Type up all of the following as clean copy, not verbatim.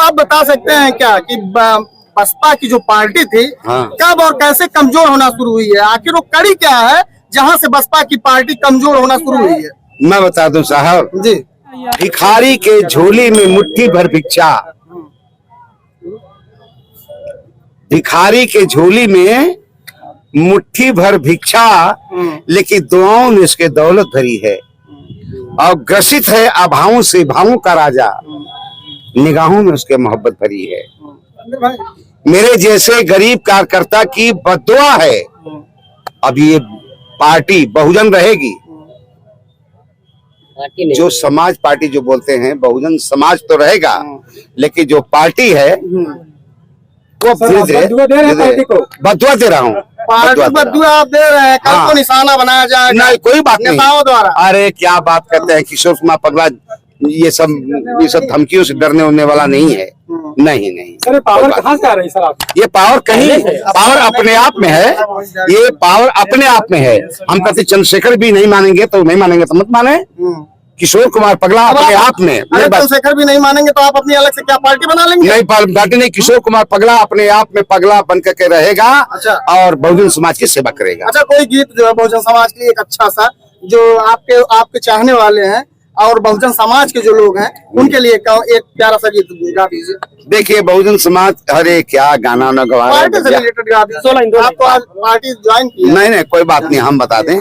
आप बता सकते हैं क्या कि बसपा की जो पार्टी थी कब और कैसे कमजोर होना शुरू हुई है? आखिर वो कड़ी क्या है जहां से बसपा की पार्टी कमजोर होना शुरू हुई है? मैं बता दूं साहब जी, भिखारी के झोली में मुट्ठी भर भिक्षा, भिखारी के झोली में मुट्ठी भर भिक्षा, लेकिन दुआओं में उसके दौलत भरी है और ग्रसित है अभावों से भावों का राजा, निगाहों में उसके मोहब्बत भरी है। मेरे जैसे गरीब कार्यकर्ता की बद्दुआ है। अब ये पार्टी बहुजन रहेगी, जो समाज पार्टी जो बोलते हैं बहुजन समाज तो रहेगा, लेकिन जो पार्टी है वो बद्दुआ दे रहा हूँ। बद्दुआ आप दे रहे हैं, कल को निशाना बनाया जाएगा? नहीं, कोई बात नहीं नेताओं द्वारा। अरे क्या बात करते हैं, किशोर कुमार पगला ये सब धमकियों से डरने होने वाला नहीं है। नहीं नहीं सर, पावर कहाँ से आ रही सर? आप ये पावर कहीं, पावर अपने आप में है, ये पावर अपने आप में है। हम कहते चंद्रशेखर भी नहीं मानेंगे तो नहीं मानेंगे तो मत माने, किशोर कुमार पगला अपने आप में। चंद्रशेखर भी नहीं मानेंगे तो आप अपनी अलग से क्या पार्टी बना लेंगे? नहीं, पार्टी नहीं, किशोर कुमार पगला अपने आप में पगला बन के रहेगा। अच्छा। और बहुजन समाज की सेवा करेगा। अच्छा, कोई गीत जो है बहुजन समाज के लिए एक अच्छा सा, जो आपके चाहने वाले हैं और बहुजन समाज के जो लोग हैं उनके लिए एक प्यारा सा गीत गा दीजिए। देखिए बहुजन समाज, अरे क्या गाना न गवा, पार्टी से रिलेटेड गा दीजिए। आप तो आज पार्टी ज्वाइन की? नहीं, कोई बात नहीं, हम बता दें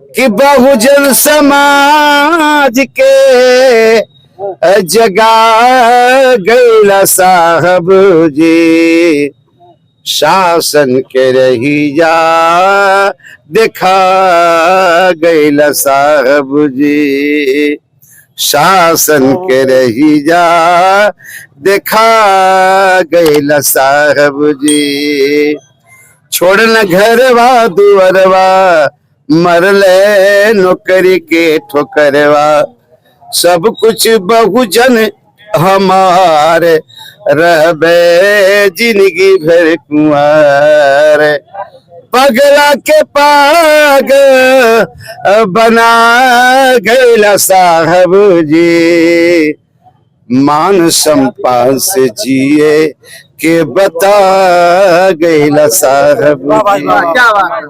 कि बहुजन समाज के जगा गैला साहब जी, शासन के रहिया देखा गैला साहब जी, शासन के रहिया देखा गैला साहब जी। छोड़न घरवा दुअरवा, मरले नौकरी के ठोकरवा, सब कुछ बहुजन हमारे रहबे जिंदगी भर कुंवर, पगला के पाग बना गैला साहब जी, मान सम्मान से जिए के बता गैला साहब। क्या बात है।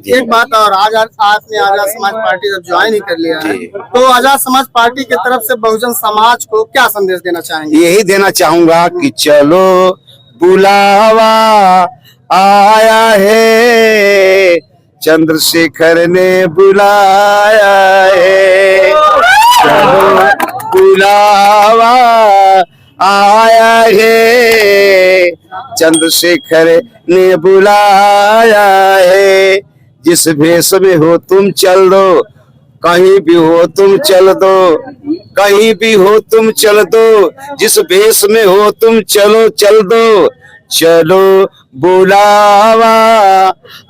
एक बात और, आज आपने आजाद समाज पार्टी जब ज्वाइन ही कर लिया है, तो आजाद समाज पार्टी की तरफ से बहुजन समाज को क्या संदेश देना चाहेंगे? यही देना चाहूंगा कि चलो बुलावा आया है, चंद्रशेखर ने बुलाया है, चलो बुलावा आया है, चंद्रशेखर ने बुलाया है। जिस भेष में हो तुम चल दो, कहीं भी हो तुम चल दो, कहीं भी हो तुम चल दो, जिस भेष में हो तुम चलो चल दो, चलो बुलावा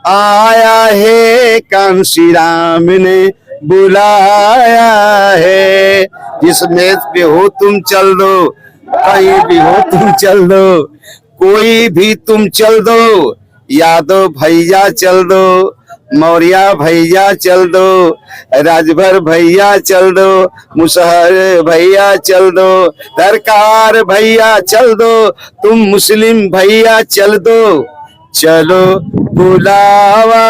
आया है, कांसी राम ने बुलाया है। जिस भेष में हो तुम चल दो, कहीं भी हो तुम चल दो, कोई भी तुम चल दो, यादव भैया चल दो, मौर्य भैया चल दो, राजभर भैया चल दो, मुसहर भैया चल दो, सरकार भैया चल दो, तुम मुस्लिम भैया चल दो, चलो बुलावा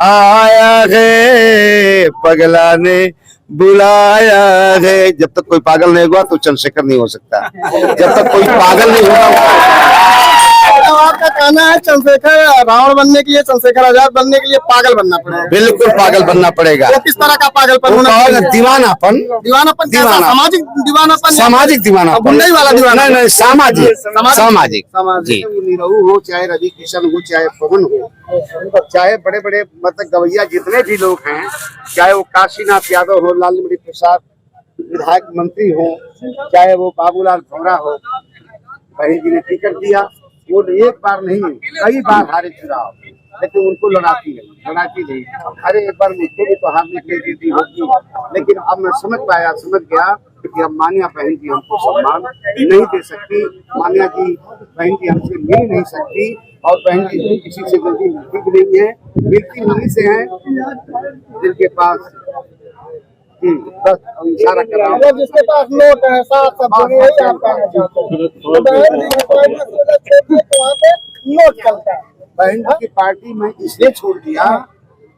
आया है, पगला ने बुलाया है। जब तक कोई पागल नहीं हुआ तो चंद्रशेखर नहीं हो सकता, जब तक कोई पागल नहीं होगा। तो आपका कहना है चंद्रशेखर रावण बनने के लिए, चंद्रशेखर आजाद बनने के लिए पागल बनना पड़ेगा? बिल्कुल पागल बनना पड़ेगा। वो किस तरह का पागलपन होना चाहिए? दीवानापन, दीवानापन, सामाजिक दीवानापन, सामाजिक दीवानापन, गुंडई वाला दीवाना? नहीं, सामाजिक, सामाजिक सामाजिक। निरहू हो, चाहे रवि किशन हो, चाहे पवन हो, चाहे बड़े बड़े मतलब गवैया जितने भी लोग हैं, चाहे वो काशीनाथ यादव हो, लालमणि प्रसाद विधायक मंत्री हो, चाहे वो बाबूलाल भौरा हो, बहन जी ने टिकट दिया, वो एक बार नहीं कई बार हारे चुनाव, लेकिन उनको लड़ाती नहीं। अरे एक बार मुझको भी तो हारने के लिए दी होगी, लेकिन अब मैं समझ गया कि अब मान्या बहन जी हमको सम्मान नहीं दे सकती, मान्या जी बहन जी हमसे मिल नहीं सकती, और बहन जी किसी से जल्दी मिलती भी नहीं है, मिलती उन्हीं से है जिनके पास बस इशारा कर रहा हूँ। मतलब जिसके पास नोट है साथ सब जगह यही आप कहना चाहते हैं। तो बहन जी की पार्टी से छोड़ते हैं तो वहाँ पे नोट चलता है। बहन जी की पार्टी मैं इसलिए छोड़ दिया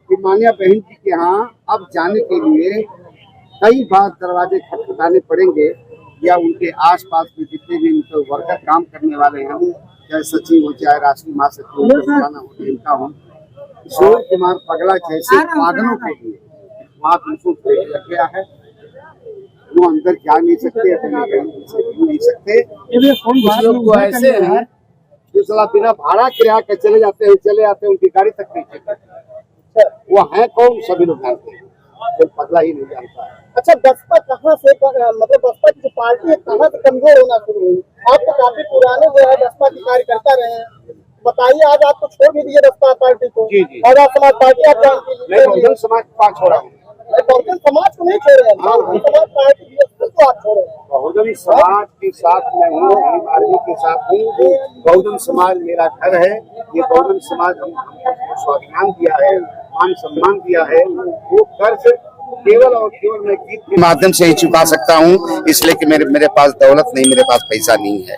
कि मान्या बहन जी के यहाँ अब जाने के लिए कई बार दरवाजे खटखटाने पड़ेंगे, या उनके आसपास में जितने भी उनके वर्कर काम करने वाले हैं, चाहे सचिव हो चाहे राष्ट्रीय महासचिव हो, प्रधान हो, इनका हो, किशोर कुमार पगला जैसे पागलों के लिए वहाँ उनको ब्रेक लग गया है। वो अंदर जा नहीं सकते, अपने कहीं से घूम नहीं सकते। कुछ लोग तो ऐसे हैं जो साला बिना भाड़ा किराया के चले जाते हैं, उनकी गाड़ी तक नहीं चलती। वो है कौन सभी लोग जानते हैं, कोई पगला ही नहीं जानता है। अच्छा, बसपा कहाँ से मतलब बसपा की जो पार्टी है कहाँ से कमजोर होना शुरू हुई? आप तो काफी पुराने जो है बसपा के कार्यकर्ता रहे हैं, बताइए आज आपको छोड़ भी दिए बसपा पार्टी को। जी जी। आजाद समाज पार्टी आप ज्वाइन कीजिए। मैं बहुजन समाज का छोड़ा हूँ। बहुजन समाज को नहीं छोड़े हैं, बहुजन समाज पार्टी को आप छोड़े हैं। बहुजन समाज के साथ मैं हूँ, भीम आर्मी के साथ हूँ। बहुजन समाज मेरा घर है। ये बहुजन समाज हमको स्वाभिमान दिया है, मान सम्मान दिया है। वो कर्ज केवल और केवल मैं गीत के माध्यम से ही चुका सकता हूँ, इसलिए कि मेरे पास दौलत नहीं, मेरे पास पैसा नहीं है।